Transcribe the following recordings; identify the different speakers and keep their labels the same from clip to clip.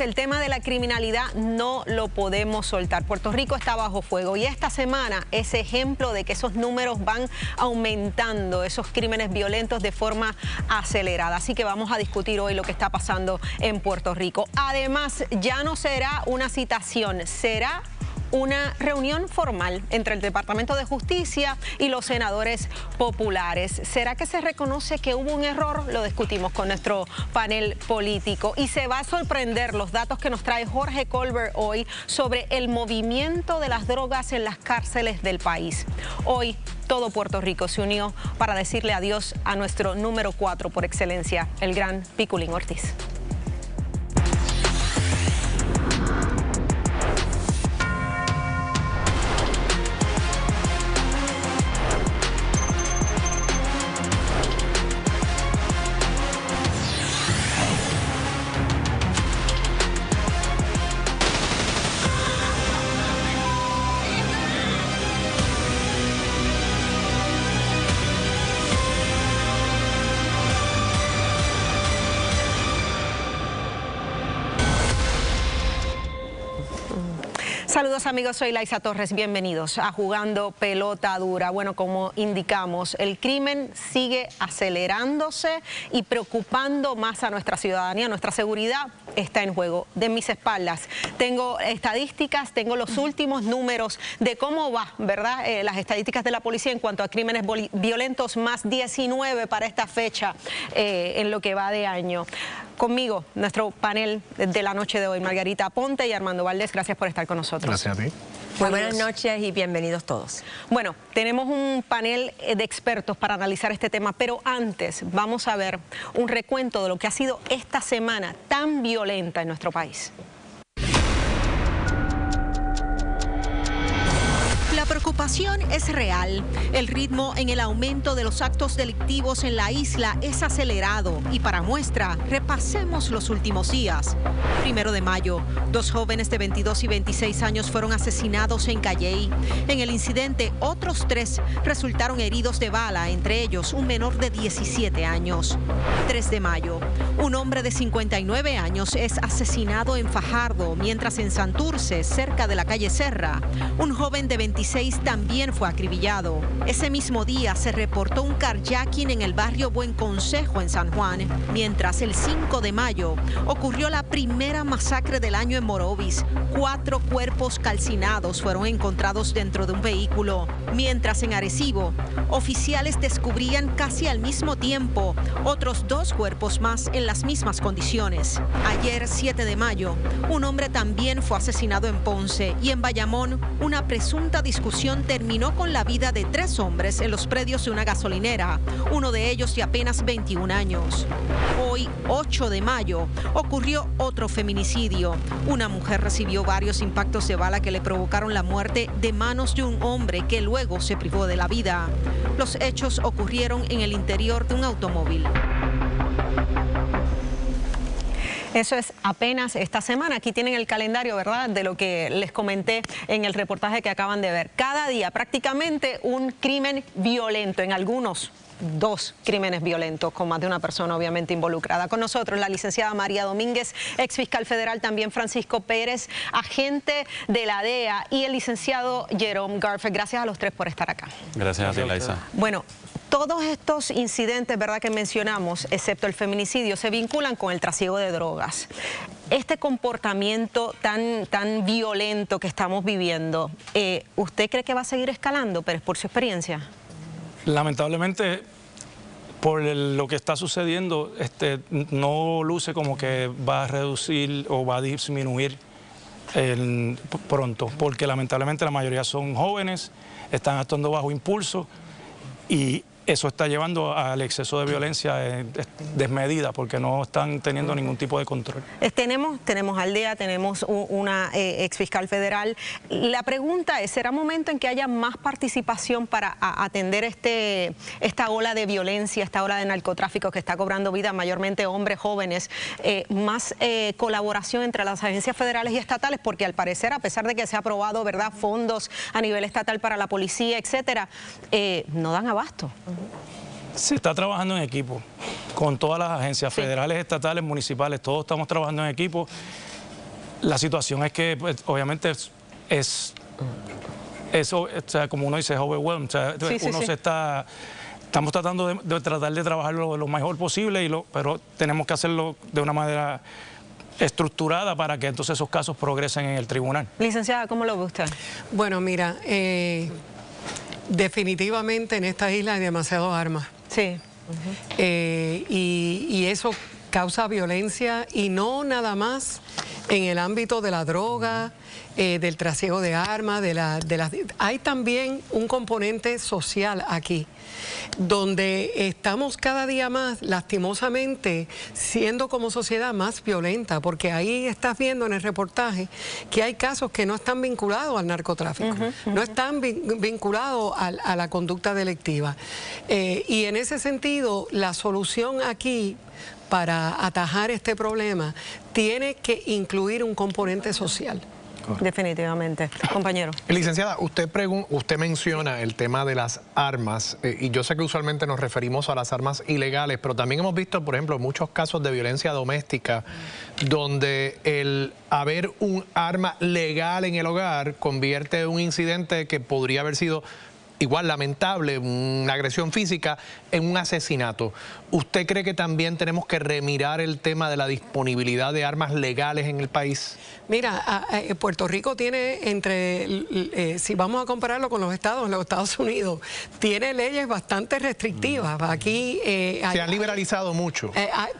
Speaker 1: El tema de la criminalidad no lo podemos soltar. Puerto Rico está bajo fuego y esta semana es ejemplo de que esos números van aumentando, esos crímenes violentos de forma acelerada. Así que vamos a discutir hoy lo que está pasando en Puerto Rico. Además, ya no será una citación, será una reunión formal entre el Departamento de Justicia y los senadores populares. ¿Será que se reconoce que hubo un error? Lo discutimos con nuestro panel político y se va a sorprender los datos que nos trae Jorge Colbert hoy sobre el movimiento de las drogas en las cárceles del país. Hoy todo Puerto Rico se unió para decirle adiós a nuestro número 4 por excelencia, el gran Piculín Ortiz. Saludos amigos, soy Laisa Torres, bienvenidos a Jugando Pelota Dura. Bueno, como indicamos, el crimen sigue acelerándose y preocupando más a nuestra ciudadanía, nuestra seguridad está en juego. De mis espaldas tengo estadísticas, tengo los últimos números de cómo va, ¿verdad? Las estadísticas de la policía en cuanto a crímenes violentos, más 19 para esta fecha en lo que va de año. Conmigo, nuestro panel de la noche de hoy, Margarita Aponte y Armando Valdés, gracias por estar con nosotros.
Speaker 2: Gracias a ti.
Speaker 3: Muy buenas noches y bienvenidos todos.
Speaker 1: Bueno, tenemos un panel de expertos para analizar este tema, pero antes vamos a ver un recuento de lo que ha sido esta semana tan violenta en nuestro país.
Speaker 4: La preocupación es real. El ritmo en el aumento de los actos delictivos en la isla es acelerado y para muestra, repasemos los últimos días. 1 de mayo, 2 jóvenes de 22 y 26 años fueron asesinados en Calley. En el incidente, otros 3 resultaron heridos de bala, entre ellos un menor de 17 años. 3 de mayo, un hombre de 59 años es asesinado en Fajardo, mientras en Santurce, cerca de la calle Serra, un joven de 26 también fue acribillado. Ese mismo día se reportó un carjacking en el barrio Buen Consejo en San Juan, mientras el 5 de mayo ocurrió la primera masacre del año en Morovis. 4 cuerpos calcinados fueron encontrados dentro de un vehículo, mientras en Arecibo oficiales descubrían casi al mismo tiempo otros 2 cuerpos más en las mismas condiciones. Ayer, 7 de mayo, un hombre también fue asesinado en Ponce y en Bayamón una presunta discusión terminó con la vida de 3 hombres en los predios de una gasolinera, uno de ellos de apenas 21 años. Hoy, 8 de mayo, ocurrió otro feminicidio. Una mujer recibió varios impactos de bala que le provocaron la muerte de manos de un hombre que luego se privó de la vida. Los hechos ocurrieron en el interior de un automóvil.
Speaker 1: Eso es apenas esta semana. Aquí tienen el calendario, ¿verdad?, de lo que les comenté en el reportaje que acaban de ver. Cada día prácticamente un crimen violento, en algunos 2 crímenes violentos con más de una persona obviamente involucrada. Con nosotros la licenciada María Domínguez, ex fiscal federal, también Francisco Pérez, agente de la DEA, y el licenciado Jerome Garfeld. Gracias a los 3 por estar acá.
Speaker 2: Gracias a ti, Laisa.
Speaker 1: Bueno, todos estos incidentes, ¿verdad?, que mencionamos, excepto el feminicidio, se vinculan con el trasiego de drogas. Este comportamiento tan violento que estamos viviendo, ¿usted cree que va a seguir escalando, Pérez, por su experiencia?
Speaker 5: Lamentablemente, por lo que está sucediendo, no luce como que va a reducir o va a disminuir pronto, porque lamentablemente la mayoría son jóvenes, están actuando bajo impulso y eso está llevando al exceso de violencia desmedida porque no están teniendo ningún tipo de control.
Speaker 1: Tenemos al DEA, tenemos una ex fiscal federal. La pregunta es, ¿será momento en que haya más participación para atender esta ola de violencia, esta ola de narcotráfico que está cobrando vida, mayormente hombres jóvenes, más colaboración entre las agencias federales y estatales? Porque al parecer, a pesar de que se ha aprobado, ¿verdad?, fondos a nivel estatal para la policía, etcétera, no dan abasto.
Speaker 5: Se está trabajando en equipo con todas las agencias federales, estatales, municipales, todos estamos trabajando en equipo La situación es que, pues, obviamente, eso, o sea, como uno dice, es overwhelmed. O sea, estamos tratando de tratar de trabajarlo lo mejor posible, pero tenemos que hacerlo de una manera estructurada para que entonces esos casos progresen en el tribunal.
Speaker 1: Licenciada, ¿cómo lo ve usted?
Speaker 2: Bueno, mira, definitivamente en esta isla hay demasiadas armas.
Speaker 1: Sí.
Speaker 2: Y eso causa violencia, y no nada más en el ámbito de la droga, del trasiego de armas, hay también un componente social aquí, donde estamos cada día más, lastimosamente, siendo como sociedad más violenta, porque ahí estás viendo en el reportaje que hay casos que no están vinculados al narcotráfico, no están vinculados a la conducta delictiva. Y en ese sentido, la solución aquí para atajar este problema tiene que incluir un componente social.
Speaker 1: Definitivamente. Compañero.
Speaker 6: Licenciada, usted menciona el tema de las armas, y yo sé que usualmente nos referimos a las armas ilegales, pero también hemos visto, por ejemplo, muchos casos de violencia doméstica donde el haber un arma legal en el hogar convierte un incidente que podría haber sido igual lamentable, una agresión física, en un asesinato. ¿Usted cree que también tenemos que remirar el tema de la disponibilidad de armas legales en el país?
Speaker 2: Mira, Puerto Rico tiene si vamos a compararlo con los Estados Unidos, tiene leyes bastante restrictivas. Aquí
Speaker 6: se han liberalizado mucho,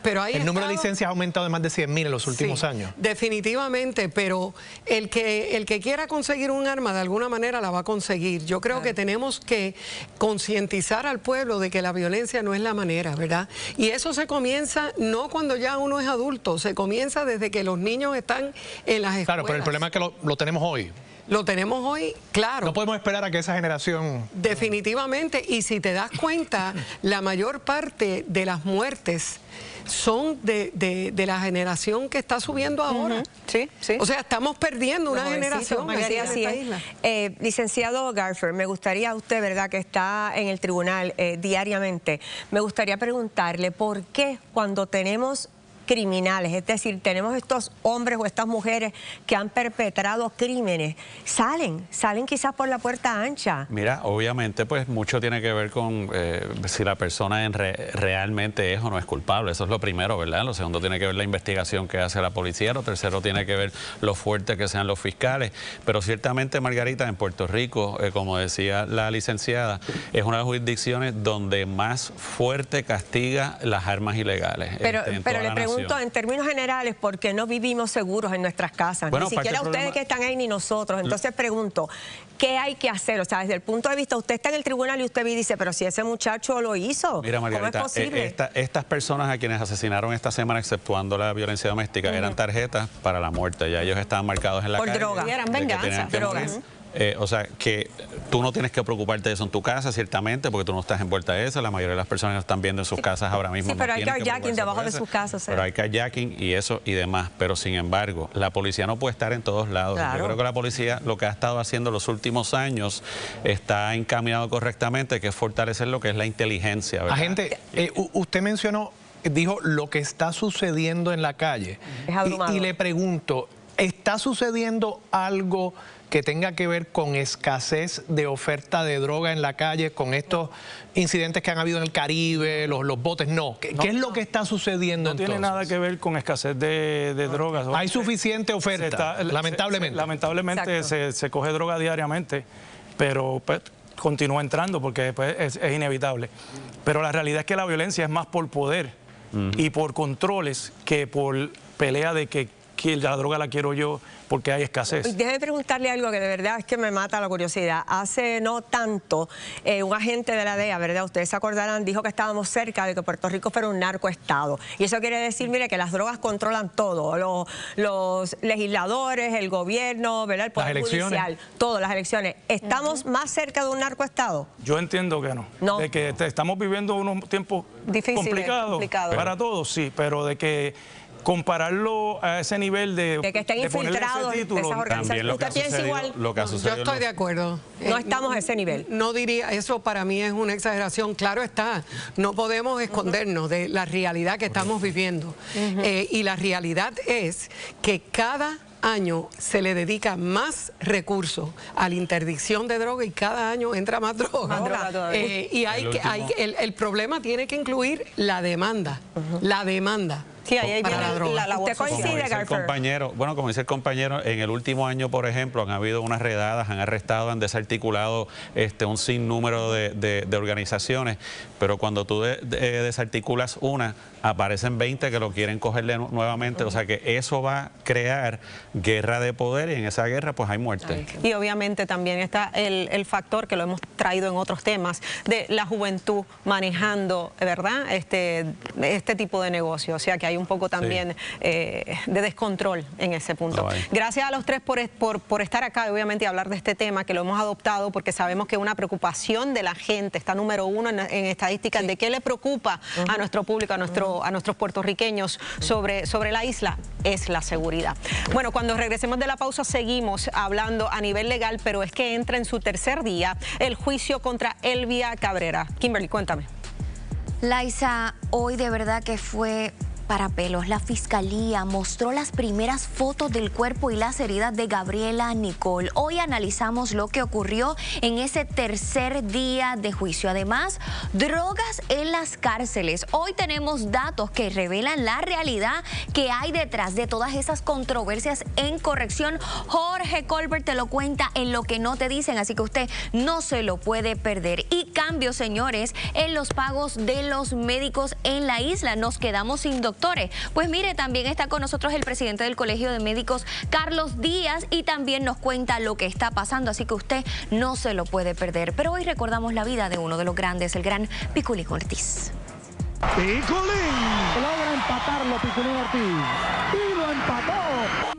Speaker 2: pero hay
Speaker 6: el número de licencias ha aumentado de más de 100.000 en los últimos años.
Speaker 2: Definitivamente, pero el que quiera conseguir un arma de alguna manera la va a conseguir. Yo creo que tenemos que concientizar al pueblo de que la violencia no es la manera, ¿verdad? Y eso se comienza no cuando ya uno es adulto, se comienza desde que los niños están en las escuelas.
Speaker 6: Claro, pero el problema es que lo tenemos hoy.
Speaker 2: Lo tenemos hoy, claro.
Speaker 6: No podemos esperar a que esa generación...
Speaker 2: Definitivamente, y si te das cuenta, la mayor parte de las muertes son de la generación que está subiendo ahora.
Speaker 1: Sí, sí.
Speaker 2: O sea, estamos perdiendo una generación.
Speaker 3: Licenciado Garfer, me gustaría a usted, ¿verdad?, que está en el tribunal diariamente, me gustaría preguntarle por qué cuando tenemos criminales, es decir, tenemos estos hombres o estas mujeres que han perpetrado crímenes, salen quizás por la puerta ancha.
Speaker 7: Mira, obviamente pues mucho tiene que ver con si la persona realmente es o no es culpable, eso es lo primero, ¿verdad? Lo segundo tiene que ver la investigación que hace la policía, lo tercero tiene que ver lo fuerte que sean los fiscales, pero ciertamente, Margarita, en Puerto Rico, como decía la licenciada, es una de las jurisdicciones donde más fuerte castiga las armas ilegales.
Speaker 3: Pero le pregunto, en términos generales, ¿por qué no vivimos seguros en nuestras casas? Bueno, ni siquiera ustedes que están ahí ni nosotros. Entonces pregunto, ¿qué hay que hacer? O sea, desde el punto de vista, usted está en el tribunal y usted dice, pero si ese muchacho lo hizo,
Speaker 7: mira, Margarita,
Speaker 3: ¿cómo es posible?
Speaker 7: Estas personas a quienes asesinaron esta semana, exceptuando la violencia doméstica, eran tarjetas para la muerte. Ya ellos estaban marcados en la calle.
Speaker 3: Por droga.
Speaker 1: Y eran venganza.
Speaker 3: Drogas.
Speaker 7: O sea, que tú no tienes que preocuparte de eso en tu casa, ciertamente, porque tú no estás envuelta de eso. La mayoría de las personas que están viendo en sus casas ahora mismo.
Speaker 3: Sí, pero
Speaker 7: no
Speaker 3: hay carjacking debajo de sus casas.
Speaker 7: Pero hay carjacking y eso y demás. Pero sin embargo, la policía no puede estar en todos lados. Claro. Yo creo que la policía lo que ha estado haciendo los últimos años está encaminado correctamente, que es fortalecer lo que es la inteligencia, ¿verdad?
Speaker 6: Agente, usted dijo lo que está sucediendo en la calle.
Speaker 3: Es abrumador.
Speaker 6: Y le pregunto, ¿está sucediendo algo que tenga que ver con escasez de oferta de droga en la calle, con estos incidentes que han habido en el Caribe, los botes? No. ¿Qué es lo que está sucediendo entonces?
Speaker 5: No tiene nada que ver con escasez de drogas.
Speaker 6: Hay suficiente oferta, lamentablemente.
Speaker 5: Lamentablemente se coge droga diariamente, pero pues, continúa entrando porque pues, es inevitable. Pero la realidad es que la violencia es más por poder y por controles que por pelea de que la droga la quiero yo porque hay escasez.
Speaker 3: Déjeme preguntarle algo que de verdad es que me mata la curiosidad. Hace no tanto, un agente de la DEA, ¿verdad? Ustedes se acordarán, dijo que estábamos cerca de que Puerto Rico fuera un narcoestado. Y eso quiere decir, mire, que las drogas controlan todo. Los legisladores, el gobierno, ¿verdad? El poder judicial, todo, las elecciones. ¿Estamos más cerca de un narcoestado?
Speaker 5: Yo entiendo que no. De que estamos viviendo unos tiempos complicados para todos, sí, pero de que compararlo a ese nivel de
Speaker 3: que estén infiltrados de esas organizaciones. ¿Usted piensa igual?
Speaker 2: Yo estoy de acuerdo.
Speaker 3: No estamos a ese nivel.
Speaker 2: No diría, eso para mí es una exageración. Claro está, no podemos escondernos de la realidad que estamos viviendo. Y la realidad es que cada año se le dedica más recursos a la interdicción de droga y cada año entra más droga.
Speaker 3: Más droga todavía.
Speaker 2: Y el problema tiene que incluir la demanda, la demanda.
Speaker 1: Sí, ahí viene la labor social.
Speaker 3: ¿Usted coincide, Garfer?
Speaker 7: Como dice el compañero, en el último año, por ejemplo, han habido unas redadas, han arrestado, han desarticulado un sinnúmero de organizaciones, pero cuando tú desarticulas una, aparecen 20 que lo quieren coger nuevamente, o sea que eso va a crear guerra de poder y en esa guerra pues hay muerte.
Speaker 1: Y obviamente también está el factor que lo hemos traído en otros temas, de la juventud manejando, ¿verdad?, este tipo de negocio, o sea que hay un poco también de descontrol en ese punto. Gracias a los tres por estar acá y obviamente hablar de este tema que lo hemos adoptado porque sabemos que una preocupación de la gente está número uno en estadísticas de qué le preocupa a nuestro público, a nuestros puertorriqueños sobre la isla, es la seguridad. Bueno, cuando regresemos de la pausa seguimos hablando a nivel legal, pero es que entra en su tercer día el juicio contra Elvia Cabrera. Kimberly, cuéntame.
Speaker 8: Laisa, hoy de verdad que fue para pelos. La fiscalía mostró las primeras fotos del cuerpo y las heridas de Gabriela Nicole. Hoy analizamos lo que ocurrió en ese tercer día de juicio. Además, drogas en las cárceles. Hoy tenemos datos que revelan la realidad que hay detrás de todas esas controversias en corrección. Jorge Colbert te lo cuenta en Lo que no te dicen, así que usted no se lo puede perder. Y cambios, señores, en los pagos de los médicos en la isla. Nos quedamos sin doctores. Pues mire, también está con nosotros el presidente del Colegio de Médicos, Carlos Díaz, y también nos cuenta lo que está pasando, así que usted no se lo puede perder. Pero hoy recordamos la vida de uno de los grandes, el gran Piculín Ortiz.
Speaker 9: Piculín logra empatarlo, Piculín Ortiz, y lo empató.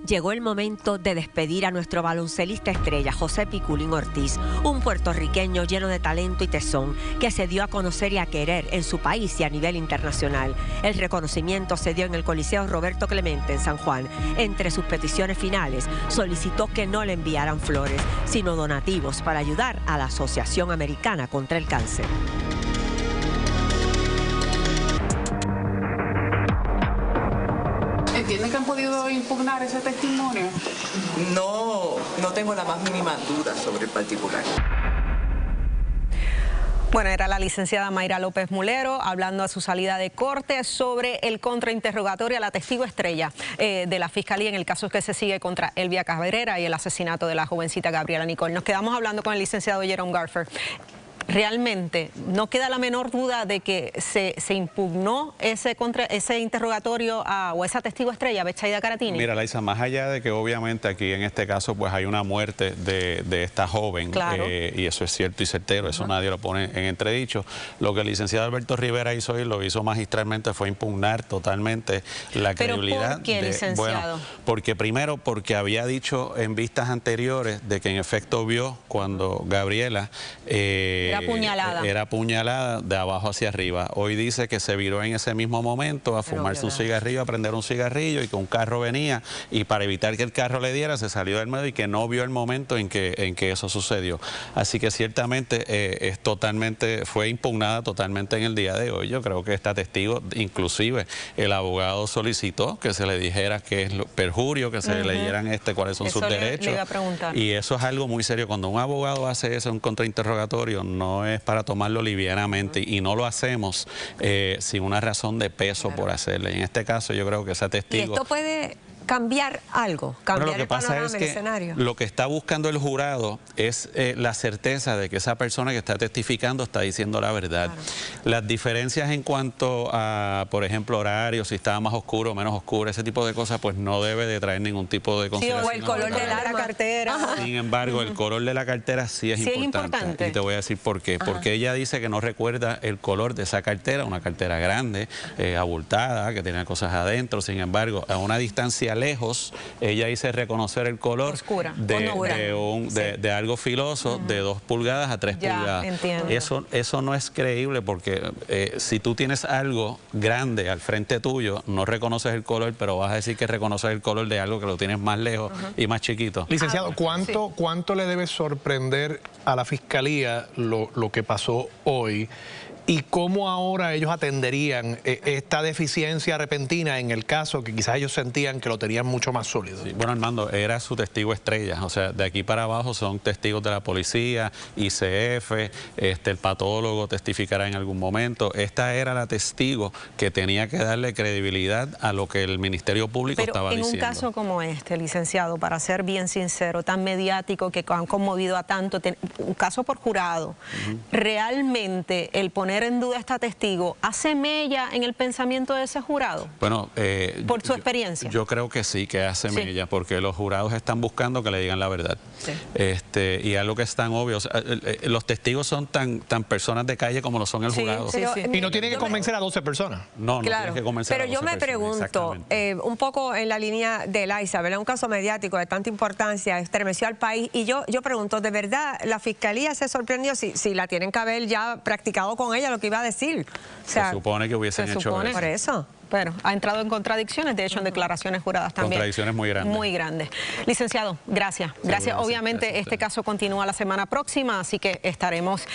Speaker 3: Llegó el momento de despedir a nuestro baloncelista estrella, José Piculín Ortiz, un puertorriqueño lleno de talento y tesón que se dio a conocer y a querer en su país y a nivel internacional. El reconocimiento se dio en el Coliseo Roberto Clemente en San Juan. Entre sus peticiones finales, solicitó que no le enviaran flores, sino donativos para ayudar a la Asociación Americana contra el Cáncer.
Speaker 10: ¿Entienden que han podido impugnar ese testimonio?
Speaker 11: No tengo la más mínima duda sobre el particular.
Speaker 1: Bueno, era la licenciada Mayra López Mulero hablando a su salida de corte sobre el contrainterrogatorio a la testigo estrella de la Fiscalía en el caso que se sigue contra Elvia Cabrera y el asesinato de la jovencita Gabriela Nicole. Nos quedamos hablando con el licenciado Jerome Garfer. Realmente no queda la menor duda de que se impugnó ese interrogatorio o esa testigo estrella, Betsaida Caratini.
Speaker 7: Mira, Laisa, más allá de que obviamente aquí en este caso pues hay una muerte de esta joven,
Speaker 1: claro,
Speaker 7: y eso es cierto y certero, eso nadie lo pone en entredicho. Lo que el licenciado Alberto Rivera hizo y lo hizo magistralmente fue impugnar totalmente la credibilidad.
Speaker 1: ¿Por qué, licenciado?
Speaker 7: Bueno, porque primero porque había dicho en vistas anteriores de que en efecto vio cuando Gabriela era apuñalada de abajo hacia arriba. Hoy dice que se viró en ese mismo momento a fumarse un cigarrillo, a prender un cigarrillo y que un carro venía y para evitar que el carro le diera se salió del medio y que no vio el momento en que eso sucedió. Así que ciertamente fue impugnada totalmente en el día de hoy. Yo creo que esta testigo, inclusive el abogado solicitó que se le dijera que es perjurio, que se le leyeran cuáles son sus derechos.
Speaker 1: Le iba a preguntar.
Speaker 7: Y eso es algo muy serio. Cuando un abogado hace eso, un contrainterrogatorio, no es para tomarlo livianamente y no lo hacemos sin una razón de peso por hacerlo. Y en este caso yo creo que esa testigo...
Speaker 3: ¿Y esto puede cambiar algo? ¿Cambiar el panorama, el escenario?
Speaker 7: Lo que está buscando el jurado es la certeza de que esa persona que está testificando está diciendo la verdad. Claro. Las diferencias en cuanto a, por ejemplo, horarios, si estaba más oscuro o menos oscuro, ese tipo de cosas, pues no debe de traer ningún tipo de consideración.
Speaker 3: Sí, o el color de la cartera.
Speaker 7: Sin embargo, el color de la cartera sí es importante. Y te voy a decir por qué. Porque ella dice que no recuerda el color de esa cartera, una cartera grande, abultada, que tenía cosas adentro. Sin embargo, a una distancia lejos, ella dice reconocer el color de algo filoso de 2 pulgadas a 3 pulgadas.
Speaker 1: Entiendo.
Speaker 7: Eso no es creíble porque si tú tienes algo grande al frente tuyo, no reconoces el color, pero vas a decir que reconoces el color de algo que lo tienes más lejos y más chiquito.
Speaker 6: Licenciado, ¿cuánto le debe sorprender a la Fiscalía lo que pasó hoy? y cómo ahora ellos atenderían esta deficiencia repentina en el caso que quizás ellos sentían que lo tenían mucho más sólido.
Speaker 7: Sí, bueno, Armando, era su testigo estrella, o sea, de aquí para abajo son testigos de la policía, ICF, el patólogo testificará en algún momento. Esta era la testigo que tenía que darle credibilidad a lo que el Ministerio Público estaba diciendo.
Speaker 1: Pero en un caso como este, licenciado, para ser bien sincero, tan mediático, que han conmovido a tanto, un caso por jurado, ¿realmente el poner en duda a esta testigo hace mella en el pensamiento de ese jurado?
Speaker 7: Bueno,
Speaker 1: por su experiencia.
Speaker 7: Yo creo que sí, que hace mella, porque los jurados están buscando que le digan la verdad.
Speaker 1: Sí.
Speaker 7: Y algo que es tan obvio, o sea, los testigos son tan personas de calle como lo son el jurado.
Speaker 6: Y no tienen que convencer a 12 personas.
Speaker 7: No, no tienen que convencer a 12
Speaker 3: personas. Pero yo me pregunto, un poco en la línea de Laisa, ¿verdad? Un caso mediático de tanta importancia, estremeció al país, y yo pregunto, ¿de verdad la Fiscalía se sorprendió si la tienen que haber ya practicado con ella lo que iba a decir? O sea,
Speaker 7: se supone que hubiesen hecho eso.
Speaker 3: Por eso.
Speaker 1: Bueno, ha entrado en contradicciones, de hecho en declaraciones juradas también.
Speaker 7: Contradicciones muy grandes.
Speaker 1: Muy grandes. Licenciado, gracias. Gracias. Obviamente este caso continúa la semana próxima, así que estaremos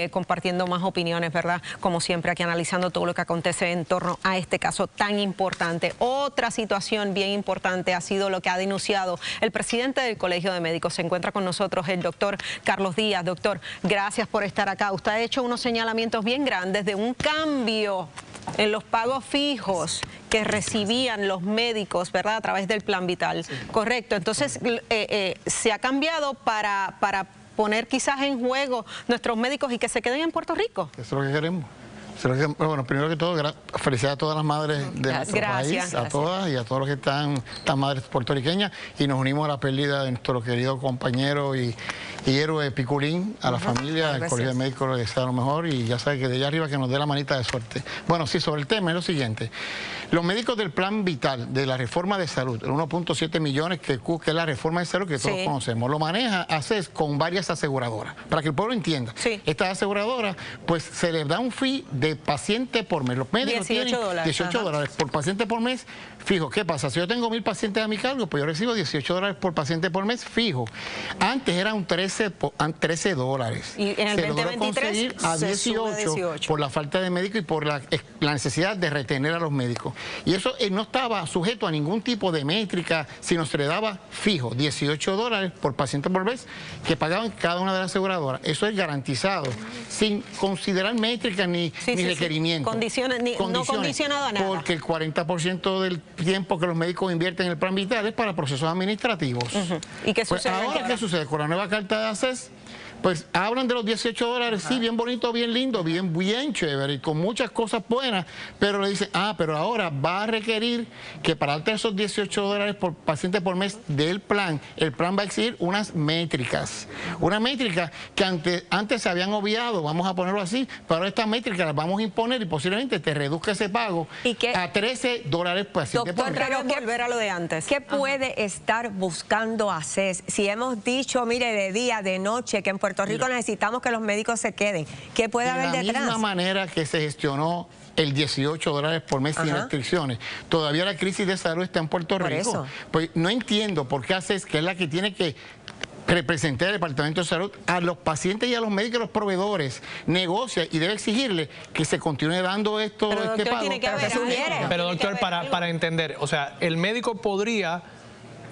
Speaker 1: compartiendo más opiniones, ¿verdad? Como siempre aquí analizando todo lo que acontece en torno a este caso tan importante. Otra situación bien importante ha sido lo que ha denunciado el presidente del Colegio de Médicos. Se encuentra con nosotros el doctor Carlos Díaz. Doctor, gracias por estar acá. Usted ha hecho unos señalamientos bien grandes de un cambio en los pagos fijos que recibían los médicos, ¿verdad?, a través del Plan Vital. Sí. Correcto. Entonces, se ha cambiado para poner quizás en juego nuestros médicos y que se queden en Puerto Rico.
Speaker 12: Eso es lo que queremos. Bueno, primero que todo, felicidades a todas las madres de nuestro país, a todas y a todos los que están madres puertorriqueñas, y nos unimos a la pérdida de nuestro querido compañero y héroe Piculín, a la familia, al Colegio de Médicos le desea lo mejor, y ya sabe que de allá arriba que nos dé la manita de suerte. Bueno, sí, sobre el tema es lo siguiente. Los médicos del Plan Vital, de la reforma de salud, el 1.7 millones que es la reforma de salud que todos conocemos, lo maneja ACES con varias aseguradoras, para que el pueblo entienda. Sí. Estas aseguradoras, pues se les da un fee de paciente por mes. Los médicos tienen $18 por paciente por mes fijo. ¿Qué pasa? Si yo tengo 1000 pacientes a mi cargo, pues yo recibo $18 por paciente por mes fijo. Antes era un $13.
Speaker 1: Y en el
Speaker 12: se logró conseguir a 18 por la falta de médicos y por la necesidad de retener a los médicos. Y eso no estaba sujeto a ningún tipo de métrica, sino se le daba fijo, $18 por paciente por mes, que pagaban cada una de las aseguradoras. Eso es garantizado, sin considerar métricas ni requerimientos.
Speaker 1: Condiciones, no condicionado a nada.
Speaker 12: Porque el 40% del tiempo que los médicos invierten en el Plan Vital es para procesos administrativos.
Speaker 1: ¿Y qué sucede?
Speaker 12: Pues ahora, ¿qué sucede? Con la nueva carta de ACES, pues hablan de los $18, sí, bien bonito, bien lindo, bien chévere, y con muchas cosas buenas, pero le dicen, pero ahora va a requerir que para darte esos $18 por paciente por mes del plan, el plan va a exigir unas métricas que antes se habían obviado, vamos a ponerlo así, pero ahora estas métricas las vamos a imponer y posiblemente te reduzca ese pago a $13 por paciente por mes.
Speaker 1: Pero volver a lo de antes.
Speaker 3: ¿Qué puede estar buscando ACES? Si hemos dicho, mire, de día, de noche, que en Puerto Rico necesitamos que los médicos se queden, ¿qué puede haber detrás?
Speaker 12: De la misma manera que se gestionó el $18 por mes sin restricciones, todavía la crisis de salud está en Puerto Rico. Pues no entiendo por qué ACES, que es la que tiene que representar el Departamento de Salud, a los pacientes y a los médicos y a los proveedores, negocia y debe exigirle que se continúe dando esto, pago.
Speaker 6: Pero doctor, para entender, o sea, el médico podría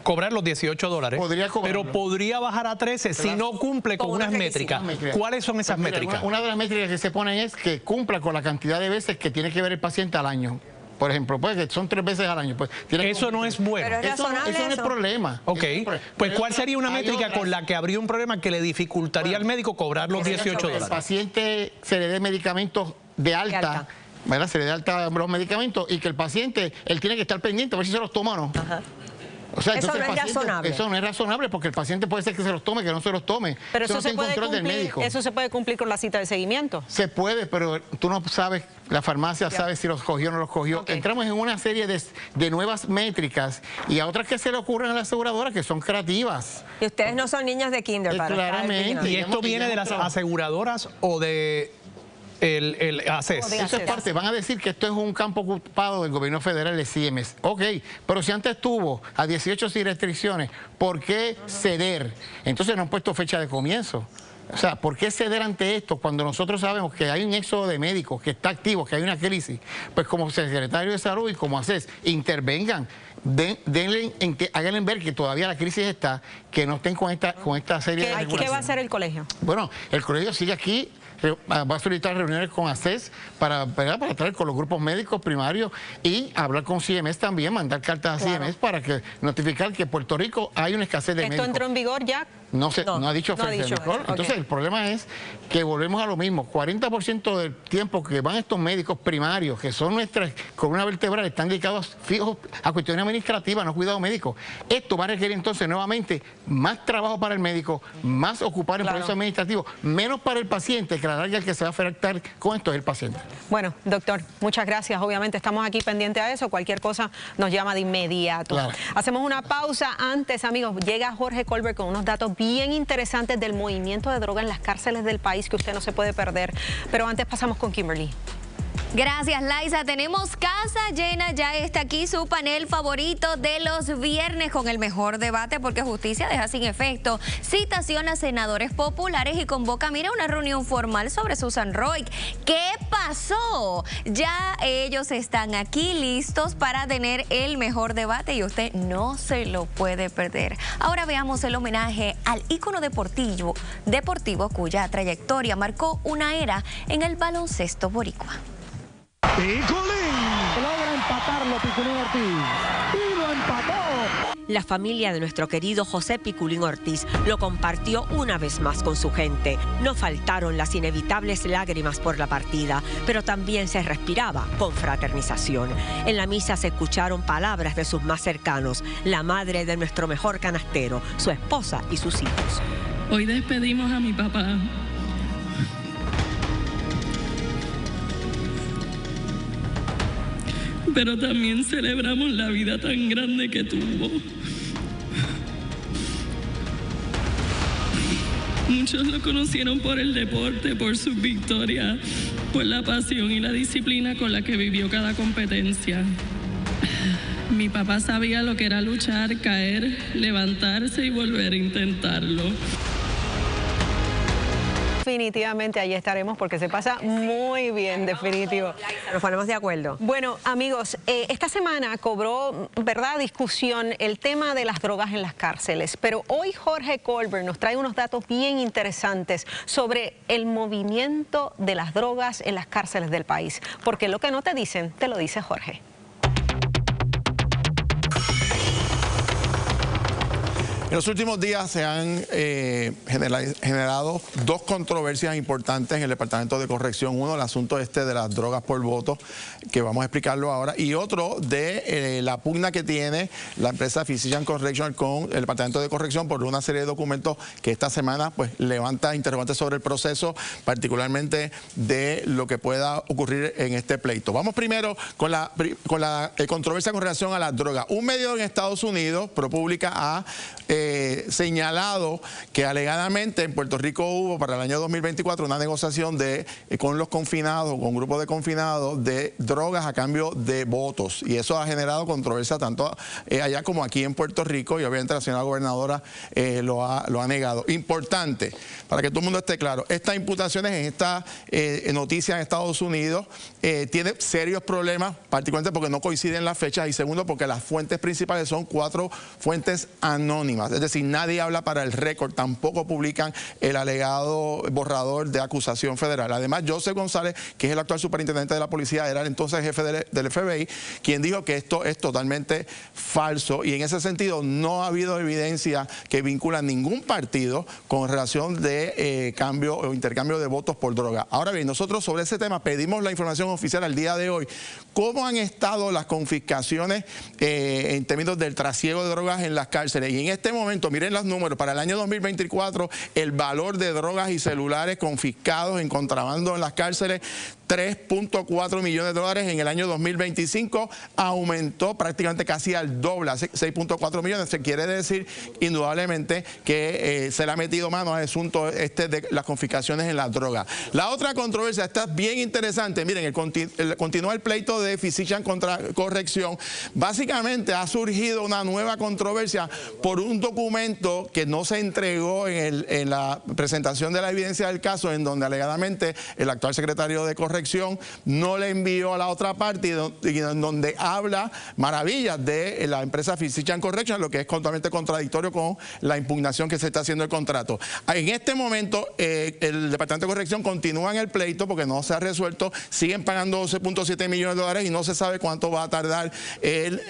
Speaker 6: cobrar los $18, pero podría bajar a 13 si no cumple con unas métricas. ¿Cuáles son esas métricas?
Speaker 12: Una de las métricas que se ponen es que cumpla con la cantidad de veces que tiene que ver el paciente al año. Por ejemplo, pues que son 3 veces al año. Pues,
Speaker 6: eso no es bueno.
Speaker 3: Pero
Speaker 12: eso no es el problema.
Speaker 6: Ok, pues ¿cuál sería una métrica con la que habría un problema que le dificultaría al médico cobrar los $18?
Speaker 12: El paciente se le dé medicamentos de alta. ¿Verdad? Se le da alta los medicamentos y que el paciente, él tiene que estar pendiente a ver si se los toma o no. O sea,
Speaker 3: eso no es razonable.
Speaker 12: Eso no es razonable porque el paciente puede ser que se los tome, que no se los tome.
Speaker 1: Pero eso se puede cumplir, eso se puede cumplir con la cita de seguimiento.
Speaker 12: Se puede, pero tú no sabes, la farmacia sabe si los cogió o no los cogió. Entramos en una serie de nuevas métricas y a otras que se le ocurren a la aseguradora que son creativas.
Speaker 3: Y ustedes no son niños de kinder para
Speaker 12: claramente.
Speaker 6: ¿Y esto viene de las aseguradoras o de el ACES?
Speaker 12: Eso es parte. Van a decir que esto es un campo ocupado del gobierno federal de CMS. Ok, pero si antes estuvo a 18 sin restricciones, ¿por qué ceder? Entonces no han puesto fecha de comienzo. O sea, ¿por qué ceder ante esto cuando nosotros sabemos que hay un éxodo de médicos que está activo, que hay una crisis? Pues como secretario de Salud y como ACES, intervengan, háganle ver que todavía la crisis está, que no estén con esta serie de regulaciones.
Speaker 1: ¿Qué va a hacer el colegio?
Speaker 12: Bueno, el colegio sigue aquí, va a solicitar reuniones con ACES para traer con los grupos médicos primarios y hablar con CMS también, mandar cartas a CMS para que notificar que en Puerto Rico hay una escasez de médicos.
Speaker 1: ¿Esto entró en vigor ya?
Speaker 12: No ha dicho fecha de vigor. Entonces el problema es que volvemos a lo mismo. 40% del tiempo que van estos médicos primarios, que son nuestras columnas vertebrales, están dedicados fijos a cuestiones administrativas, no cuidado médico. Esto va a requerir entonces nuevamente más trabajo para el médico, más ocupar el proceso administrativo, menos para el paciente, que a la larga el que se va a afectar con esto es el paciente.
Speaker 1: Bueno, doctor, muchas gracias. Obviamente estamos aquí pendientes a eso. Cualquier cosa nos llama de inmediato. Claro. Hacemos una pausa. Antes, amigos, llega Jorge Colbert con unos datos bien interesantes del movimiento de droga en las cárceles del país que usted no se puede perder. Pero antes pasamos con Kimberly.
Speaker 8: Gracias, Laisa. Tenemos casa llena, ya está aquí su panel favorito de los viernes con el mejor debate porque justicia deja sin efecto citación a senadores populares y convoca, mira, una reunión formal sobre Susan Roig. ¿Qué pasó? Ya ellos están aquí listos para tener el mejor debate y usted no se lo puede perder. Ahora veamos el homenaje al ícono deportivo cuya trayectoria marcó una era en el baloncesto boricua.
Speaker 9: Piculín logra empatarlo Piculín Ortiz y lo empató.
Speaker 3: La familia de nuestro querido José Piculín Ortiz lo compartió una vez más con su gente. No faltaron las inevitables lágrimas por la partida, pero también se respiraba confraternización. En la misa se escucharon palabras de sus más cercanos, la madre de nuestro mejor canastero, su esposa y sus hijos.
Speaker 10: Hoy despedimos a mi papá. Pero también celebramos la vida tan grande que tuvo. Muchos lo conocieron por el deporte, por sus victorias, por la pasión y la disciplina con la que vivió cada competencia. Mi papá sabía lo que era luchar, caer, levantarse y volver a intentarlo.
Speaker 1: Definitivamente ahí estaremos porque se pasa muy bien, definitivo.
Speaker 3: Nos ponemos de acuerdo.
Speaker 1: Bueno, amigos, esta semana cobró, ¿verdad?, discusión el tema de las drogas en las cárceles, pero hoy Jorge Colbert nos trae unos datos bien interesantes sobre el movimiento de las drogas en las cárceles del país, porque lo que no te dicen, te lo dice Jorge.
Speaker 13: En los últimos días se han generado dos controversias importantes en el Departamento de Corrección. Uno, el asunto de las drogas por voto, que vamos a explicarlo ahora, y otro de la pugna que tiene la empresa Physician Correctional con el Departamento de Corrección por una serie de documentos que esta semana pues levanta interrogantes sobre el proceso, particularmente de lo que pueda ocurrir en este pleito. Vamos primero con la controversia con relación a las drogas. Un medio en Estados Unidos, ProPublica, ha señalado que alegadamente en Puerto Rico hubo para el año 2024 una negociación con los confinados, con grupos de confinados de drogas a cambio de votos, y eso ha generado controversia tanto allá como aquí en Puerto Rico, y obviamente la señora gobernadora lo ha negado. Importante, para que todo el mundo esté claro, estas imputaciones en esta noticia en Estados Unidos tiene serios problemas, particularmente porque no coinciden las fechas, y segundo porque las fuentes principales son 4 fuentes anónimas. Es decir, nadie habla para el récord, tampoco publican el alegado borrador de acusación federal. Además, Joseph González, que es el actual superintendente de la policía, era el entonces jefe del FBI, quien dijo que esto es totalmente falso, y en ese sentido no ha habido evidencia que vincula ningún partido con relación de cambio o intercambio de votos por droga. Ahora bien, nosotros sobre ese tema pedimos la información oficial al día de hoy. ¿Cómo han estado las confiscaciones en términos del trasiego de drogas en las cárceles? Y en este momento, miren los números, para el año 2024 el valor de drogas y celulares confiscados en contrabando en las cárceles, 3.4 millones de dólares. En el año 2025 aumentó prácticamente casi al doble, 6.4 millones. Se quiere decir indudablemente que se le ha metido mano al asunto de las confiscaciones en las drogas. La otra controversia está bien interesante. Miren, continúa el pleito de Physician contra Corrección. Básicamente ha surgido una nueva controversia por un documento que no se entregó en la presentación de la evidencia del caso, en donde alegadamente el actual secretario de Corrección no le envió a la otra parte y en donde habla maravillas de la empresa Physicians Correction, lo que es totalmente contradictorio con la impugnación que se está haciendo el contrato. En este momento, el Departamento de Corrección continúa en el pleito porque no se ha resuelto, siguen pagando 12.7 millones de dólares y no se sabe cuánto va a tardar el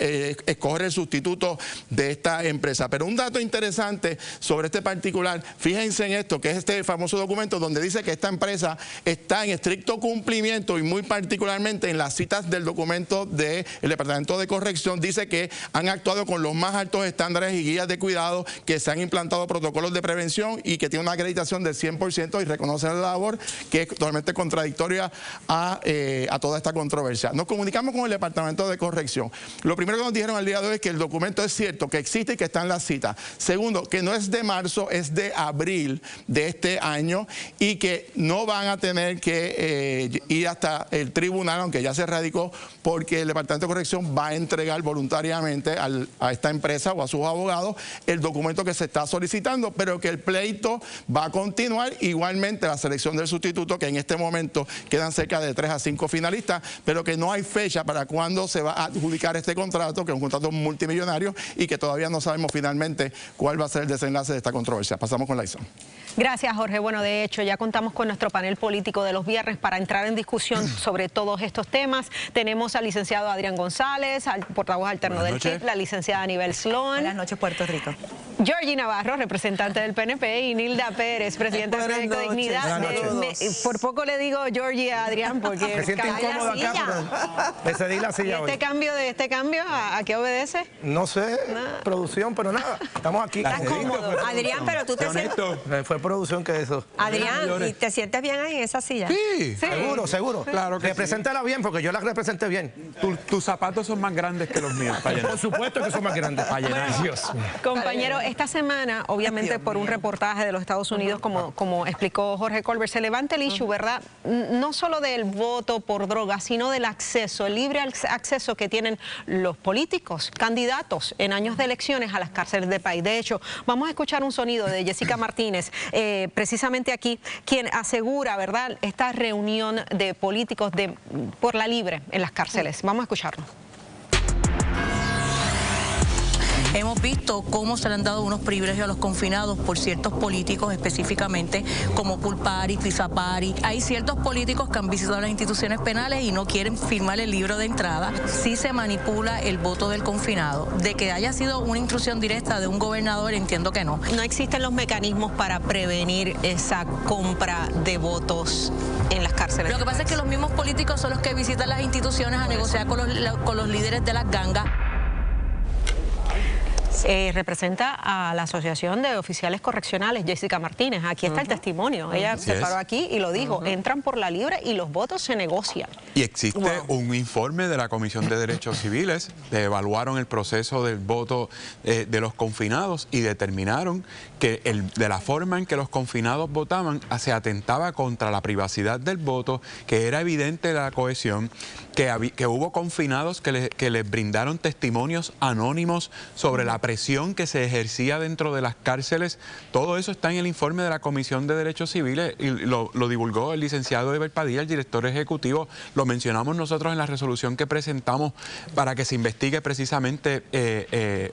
Speaker 13: escoger el sustituto de esta empresa. Pero un dato interesante sobre este particular, fíjense en esto, que es este famoso documento donde dice que esta empresa está en estricto cumplimiento y muy particularmente en las citas del documento del Departamento de Corrección, dice que han actuado con los más altos estándares y guías de cuidado, que se han implantado protocolos de prevención y que tiene una acreditación del 100% y reconoce la labor, que es totalmente contradictoria a toda esta controversia. Nos comunicamos con el Departamento de Corrección. Lo primero que nos dijeron al día de hoy es que el documento es cierto, que existe y que está en la cita. Segundo, que no es de marzo, es de abril de este año y que no van a tener que ir hasta el tribunal, aunque ya se radicó, porque el Departamento de Corrección va a entregar voluntariamente a esta empresa o a sus abogados el documento que se está solicitando, pero que el pleito va a continuar. Igualmente la selección del sustituto, que en este momento quedan cerca de 3 a 5 finalistas, pero que no hay fecha para cuándo se va a adjudicar este contrato, que es un contrato multimillonario y que todavía no sabemos finalmente cuál va a ser el desenlace de esta controversia. Pasamos con Laison.
Speaker 1: Gracias, Jorge. Bueno, de hecho, ya contamos con nuestro panel político de los viernes para entrar en discusión sobre todos estos temas. Tenemos al licenciado Adrián González, al portavoz alterno del PIB, la licenciada Anibel Sloan.
Speaker 14: Buenas noches, Puerto Rico.
Speaker 1: Georgie Navarro, representante del PNP, y Nilda Pérez, presidente del Proyecto Dignidad. Por poco le digo Georgie a Adrián porque
Speaker 15: me siento incómodo acá, pero le cedí la silla.
Speaker 1: ¿Y este cambio a qué obedece?
Speaker 15: No sé, producción, pero nada, estamos aquí.
Speaker 3: ¿Estás cómodo? Adrián, pero tú te sientes...
Speaker 15: Fue producción que eso.
Speaker 3: Adrián, ¿y te sientes bien ahí en esa silla?
Speaker 15: Sí, seguro. Claro que represéntala bien, porque yo la representé bien.
Speaker 16: Tus zapatos son más grandes que los míos, para llenar.
Speaker 15: Por supuesto que son más grandes.
Speaker 16: Para llenar.
Speaker 15: Dios.
Speaker 1: Compañero, esta semana, obviamente por un reportaje de los Estados Unidos, como explicó Jorge Colbert, se levanta el issue, ¿verdad? No solo del voto por droga, sino del acceso, el libre acceso que tienen los políticos, candidatos en años de elecciones a las cárceles del país. De hecho, vamos a escuchar un sonido de Jessica Martínez, precisamente aquí, quien asegura, ¿verdad?, esta reunión de políticos por la libre en las cárceles. Vamos a escucharlo.
Speaker 14: Hemos visto cómo se le han dado unos privilegios a los confinados por ciertos políticos específicamente, como Pulpari, Pisapari. Hay ciertos políticos que han visitado las instituciones penales y no quieren firmar el libro de entrada. Sí se manipula el voto del confinado. De que haya sido una intrusión directa de un gobernador, entiendo que no.
Speaker 4: No existen los mecanismos para prevenir esa compra de votos en las cárceles.
Speaker 14: Lo que pasa es que los mismos políticos son los que visitan las instituciones a negociar con los líderes de las gangas.
Speaker 1: Representa a la Asociación de Oficiales Correccionales, Jessica Martínez. Aquí está el testimonio. Ella se paró aquí y lo dijo. Entran por la libre y los votos se negocian.
Speaker 16: Y existe un informe de la Comisión de Derechos Civiles, evaluaron el proceso del voto de los confinados y determinaron que de la forma en que los confinados votaban se atentaba contra la privacidad del voto, que era evidente la cohesión, que hubo confinados que les brindaron testimonios anónimos sobre la presión que se ejercía dentro de las cárceles. Todo eso está en el informe de la Comisión de Derechos Civiles y lo divulgó el licenciado Eber Padilla, el director ejecutivo. Lo mencionamos nosotros en la resolución que presentamos para que se investigue precisamente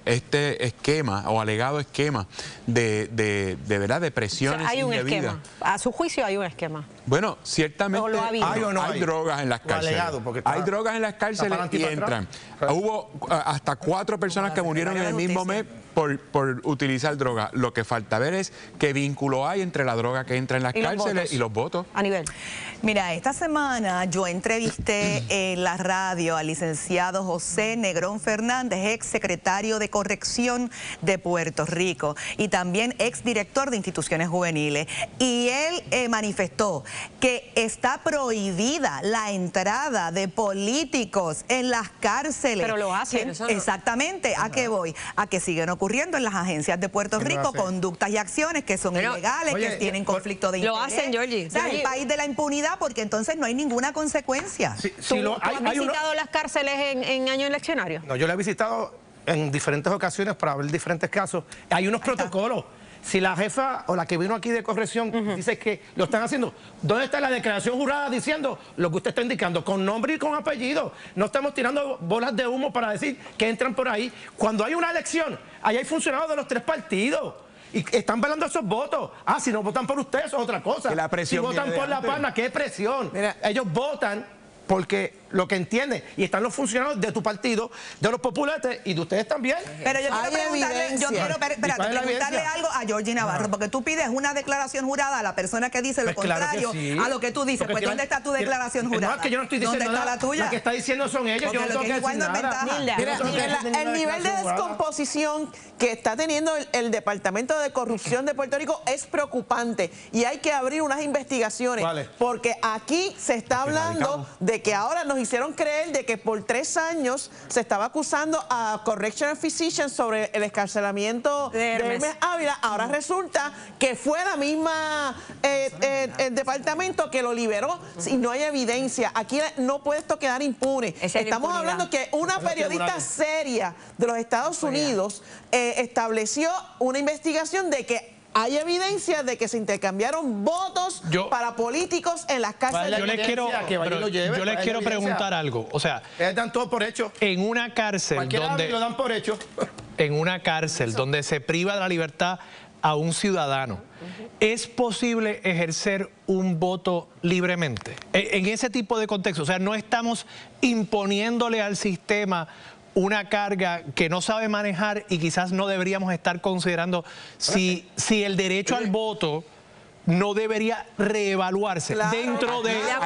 Speaker 16: este esquema o alegado esquema de verdad de presiones indebidas.
Speaker 1: Hay un esquema. A su juicio hay un esquema.
Speaker 16: Bueno, ciertamente hay drogas en las cárceles. Hay drogas en las cárceles y entran. Hubo hasta 4 personas que murieron en el mismo mes por utilizar droga. Lo que falta ver es qué vínculo hay entre la droga que entra en las cárceles y los votos.
Speaker 1: Anibel.
Speaker 14: Mira, esta semana yo entrevisté en la radio al licenciado José Negrón Fernández, ex secretario de Corrección de Puerto Rico y también ex director de instituciones juveniles. Y él manifestó que está prohibida la entrada de políticos en las cárceles.
Speaker 1: Pero lo hacen.
Speaker 14: Exactamente. ¿A qué voy? A que siguen ocurriendo en las agencias de Puerto Rico conductas y acciones que son ilegales, que tienen conflicto de interés.
Speaker 3: Lo hacen, Georgie.
Speaker 14: O sea, el país de la impunidad, porque entonces no hay ninguna consecuencia.
Speaker 1: ¿Tú has visitado las cárceles en año eleccionario?
Speaker 15: No, yo la he visitado en diferentes ocasiones para ver diferentes casos. Hay unos protocolos. Si la jefa o la que vino aquí de corrección dice que lo están haciendo, ¿dónde está la declaración jurada diciendo lo que usted está indicando? Con nombre y con apellido. No estamos tirando bolas de humo para decir que entran por ahí. Cuando hay una elección, ahí hay funcionarios de los 3 partidos. Y están velando esos votos. Ah, si no votan por ustedes, eso es otra cosa.
Speaker 16: Que la presión
Speaker 15: si votan por La Palma, ¿qué presión? Mira, ellos votan porque lo que entienden, y están los funcionarios de tu partido, de los populares y de ustedes también.
Speaker 14: Pero yo quiero preguntarle algo a Georgie Navarro, porque tú pides una declaración jurada a la persona que dice lo contrario a lo que tú dices. Pues ¿dónde está tu declaración jurada?
Speaker 15: No, es que yo no estoy diciendo
Speaker 14: ¿Dónde está la tuya?
Speaker 15: La que está diciendo son ellos, yo no tengo que decir nada.
Speaker 11: Mira, el nivel de descomposición que está teniendo el Departamento de Corrupción de Puerto Rico es preocupante y hay que abrir unas investigaciones. Porque aquí se está hablando de que ahora nos hicieron creer de que por 3 años se estaba acusando a Correctional Physicians sobre el escarcelamiento de Hermes Ávila. Ahora resulta que fue la misma el departamento que lo liberó y no hay evidencia. Aquí no puede esto quedar impune. Estamos hablando que una periodista seria de los Estados Unidos estableció una investigación de que hay evidencia de que se intercambiaron votos para políticos en las cárceles.
Speaker 6: Yo les quiero preguntar algo. O sea,
Speaker 15: dan todo por hecho.
Speaker 6: En una cárcel donde
Speaker 15: lo dan por hecho.
Speaker 6: En una cárcel donde se priva de la libertad a un ciudadano, ¿es posible ejercer un voto libremente? En ese tipo de contexto, o sea, no estamos imponiéndole al sistema una carga que no sabe manejar y quizás no deberíamos estar considerando si el derecho al voto no debería reevaluarse dentro de la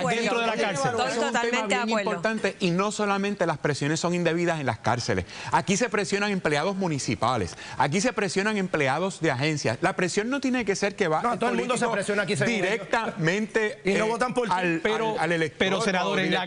Speaker 6: cárcel.
Speaker 16: Estoy totalmente de acuerdo. Importante, y no solamente las presiones son indebidas en las cárceles. Aquí se presionan empleados municipales, aquí se presionan empleados de agencias. La presión no tiene que ser que va
Speaker 15: todo el mundo se presiona aquí
Speaker 16: directamente
Speaker 15: y no votan por
Speaker 16: al elector.
Speaker 6: Pero senador, en la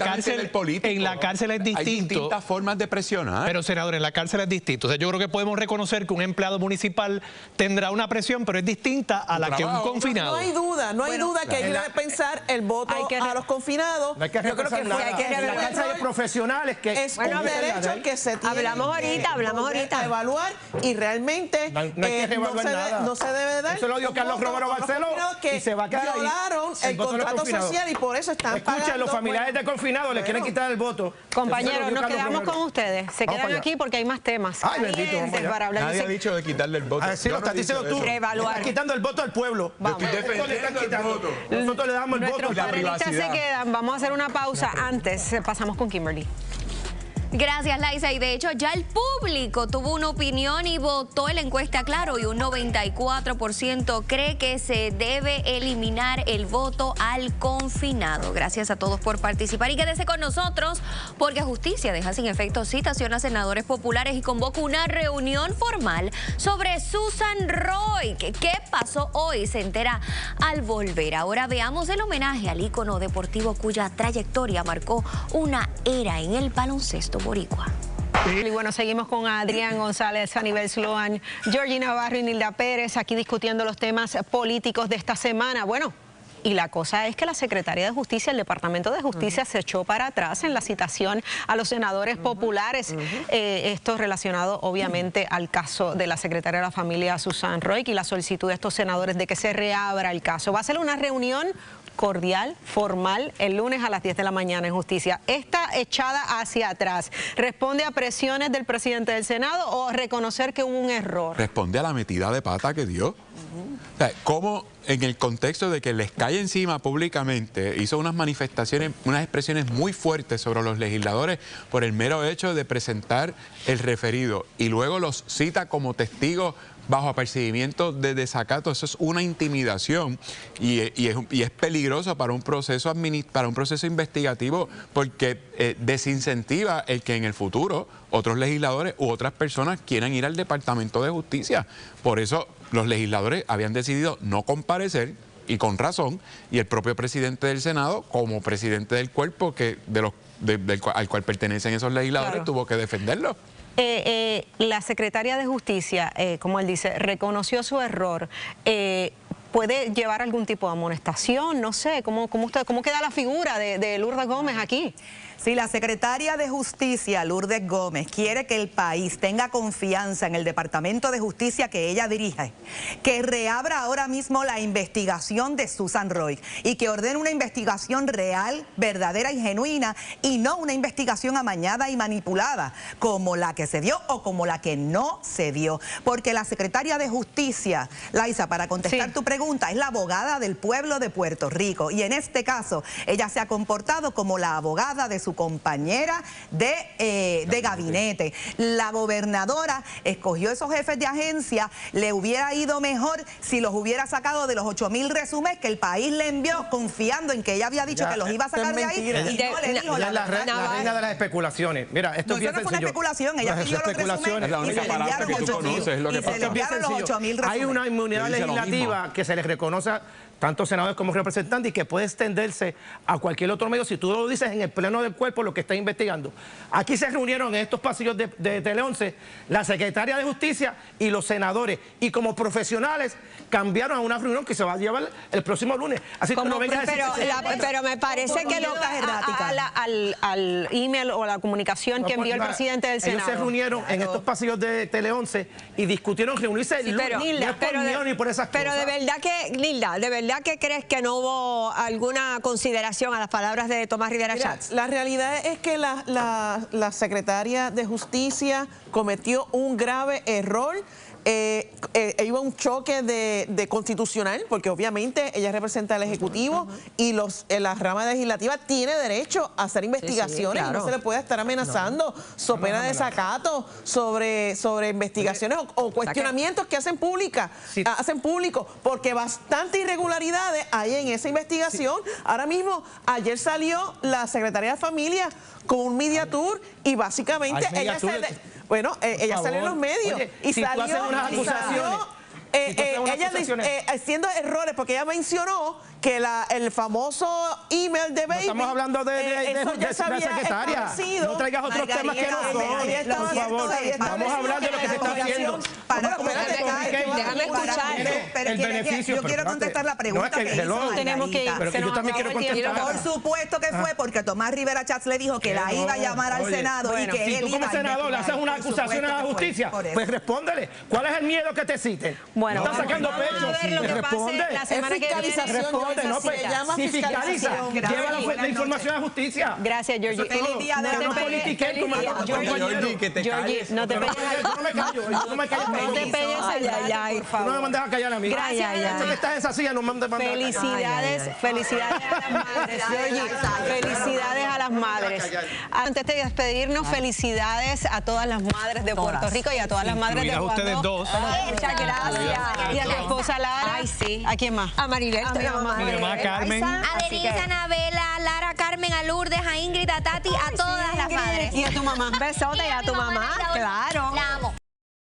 Speaker 6: cárcel es distinto.
Speaker 16: Hay distintas formas de presionar.
Speaker 6: Pero senador, en la cárcel es distinto. O sea, yo creo que podemos reconocer que un empleado municipal tendrá una presión, pero es distinta a la que un confinado.
Speaker 11: No hay duda que hay que pensar el voto a los confinados.
Speaker 15: No hay que repensar nada. En la cárcel hay profesionales que...
Speaker 11: Es un derecho que se tiene
Speaker 3: hablamos ahorita.
Speaker 11: evaluar y realmente no se debe dar.
Speaker 15: Eso lo dio Carlos Romero Barceló y se va a quedar ahí.
Speaker 11: Violaron el contrato social y por eso están pagando.
Speaker 15: Escuchen, los familiares de confinados les quieren quitar el voto.
Speaker 1: Compañeros, nos quedamos con ustedes. Se quedan aquí porque hay más temas.
Speaker 15: Ay, bendito.
Speaker 16: Nadie ha dicho de quitarle el voto.
Speaker 15: Sí, lo estás diciendo tú.
Speaker 1: Reevaluar.
Speaker 15: Quitando el voto al pueblo.
Speaker 1: Vamos.
Speaker 15: Nosotros le damos el voto.
Speaker 1: Nuestros panelistas se quedan. Vamos a hacer una pausa. Antes pasamos con Kimberly.
Speaker 8: Gracias, Laisa. Y de hecho ya el público tuvo una opinión y votó en la encuesta Claro, y un 94% cree que se debe eliminar el voto al confinado. Gracias a todos por participar y quédese con nosotros porque Justicia deja sin efecto citación a senadores populares y convoca una reunión formal sobre Susan Roy. ¿Qué pasó hoy? Se entera al volver. Ahora veamos el homenaje al ícono deportivo cuya trayectoria marcó una era en el baloncesto boricua.
Speaker 1: Y bueno, seguimos con Adrián González, Aníbal Sloan, Georgie Navarro y Nilda Pérez aquí discutiendo los temas políticos de esta semana. Bueno, y la cosa es que la Secretaría de Justicia, el Departamento de Justicia se echó para atrás en la citación a los senadores populares. Esto relacionado obviamente al caso de la secretaria de la familia Susan Roy y la solicitud de estos senadores de que se reabra el caso. Va a ser una reunión cordial, formal, el lunes a las 10 de la mañana en Justicia. Esta echada hacia atrás, ¿responde a presiones del presidente del Senado o reconocer que hubo un error?
Speaker 16: Responde a la metida de pata que dio. O sea, ¿cómo en el contexto de que les cae encima públicamente hizo unas manifestaciones, unas expresiones muy fuertes sobre los legisladores por el mero hecho de presentar el referido y luego los cita como testigos bajo apercibimiento de desacato? Eso es una intimidación y es peligroso para un proceso investigativo porque desincentiva el que en el futuro otros legisladores u otras personas quieran ir al Departamento de Justicia. Por eso los legisladores habían decidido no comparecer, y con razón, y el propio presidente del Senado, como presidente del cuerpo al cual pertenecen esos legisladores, tuvo que defenderlo.
Speaker 1: La secretaria de Justicia, como él dice, reconoció su error. ¿Puede llevar algún tipo de amonestación? No sé, ¿cómo queda la figura de Lourdes Gómez aquí?
Speaker 14: Si la secretaria de Justicia, Lourdes Gómez, quiere que el país tenga confianza en el Departamento de Justicia que ella dirige, que reabra ahora mismo la investigación de Susan Roig y que ordene una investigación real, verdadera y genuina y no una investigación amañada y manipulada como la que se dio o como la que no se dio. Porque la secretaria de Justicia, Laisa, para contestar tu pregunta, es la abogada del pueblo de Puerto Rico y en este caso ella se ha comportado como la abogada de su compañera de gabinete. La gobernadora escogió esos jefes de agencia, le hubiera ido mejor si los hubiera sacado de los 8,000 resúmenes que el país le envió confiando en que ella había dicho que los iba a sacar de ahí y no le dijo
Speaker 15: la reina de las especulaciones. Mira, esto es bien sencillo.
Speaker 14: No fue una especulación, ella pidió los resúmenes y se le enviaron los 8,000
Speaker 15: Hay una inmunidad legislativa que se les reconoce tanto senadores como representantes y que puede extenderse a cualquier otro medio si tú lo dices en el pleno del cuerpo lo que está investigando. Aquí se reunieron en estos pasillos de Tele 11 la secretaria de Justicia y los senadores y como profesionales cambiaron a una reunión que se va a llevar el próximo lunes. Así que no venga
Speaker 1: pero me parece que al email o la comunicación que envió el presidente del Senado.
Speaker 15: Ellos se reunieron en estos pasillos de Tele 11 y discutieron reunirse el lunes.
Speaker 3: Pero de verdad que, Nilda, de verdad que crees que no hubo alguna consideración a las palabras de Tomás Rivera Schatz.
Speaker 11: La realidad es que la secretaria de Justicia cometió un grave error. Iba un choque de constitucional, porque obviamente ella representa al Ejecutivo y la rama legislativa tiene derecho a hacer investigaciones, y no se le puede estar amenazando so pena de desacato sobre investigaciones o cuestionamientos que hacen público, porque bastantes irregularidades hay en esa investigación. Ahora mismo, ayer salió la secretaria de Familia con un media tour y básicamente ella salió en los medios.
Speaker 15: Oye,
Speaker 11: y
Speaker 15: si
Speaker 11: salió,
Speaker 15: tú haces unas acusaciones,
Speaker 11: haciendo errores, porque ella mencionó que el famoso email de Baby...
Speaker 15: No estamos hablando de la secretaria. No traigas otros temas que no son. Por favor, vamos a hablar de lo que se está haciendo.
Speaker 3: Déjame escuchar.
Speaker 14: Yo quiero contestar la pregunta que hizo
Speaker 3: tenemos que ir.
Speaker 15: Pero que yo también quiero contestar.
Speaker 14: Por supuesto que fue porque Tomás Rivera Schatz le dijo que la iba a llamar al Senado y que él
Speaker 15: iba a investigar. Si tú como senador le haces una acusación a la justicia, pues respóndele. ¿Cuál es el miedo que te citen?
Speaker 1: Bueno,
Speaker 15: están sacando pecho.
Speaker 1: Responde. La semana que viene
Speaker 15: responde. No, pues, si fiscaliza, lleva la información a la justicia.
Speaker 1: Gracias, Georgie.
Speaker 15: No politiquen como
Speaker 1: Georgie, no te pegues.
Speaker 15: No me callo. No me callo.
Speaker 1: No te pegues allá, por favor.
Speaker 15: No me mandes a callar a mí.
Speaker 1: Gracias.
Speaker 15: Eso que estás en esa silla no me mandes a
Speaker 1: Felicidades a las madres, Georgie. Felicidades a las madres. Antes de despedirnos, felicidades a todas las madres de Puerto Rico y a todas las madres de Juan.
Speaker 5: Ustedes dos.
Speaker 1: Muchas gracias. Y a tu esposa Lara.
Speaker 3: Ay, sí.
Speaker 1: ¿A quién más?
Speaker 3: A Maribel.
Speaker 5: Mi mamá Carmen.
Speaker 8: A Denise, a Anabela, a Lara, Carmen, a Lourdes, a Ingrid, a Tati, a todas las madres.
Speaker 1: Y a tu mamá.
Speaker 3: Un besote y a tu mamá.
Speaker 8: Claro. La amo.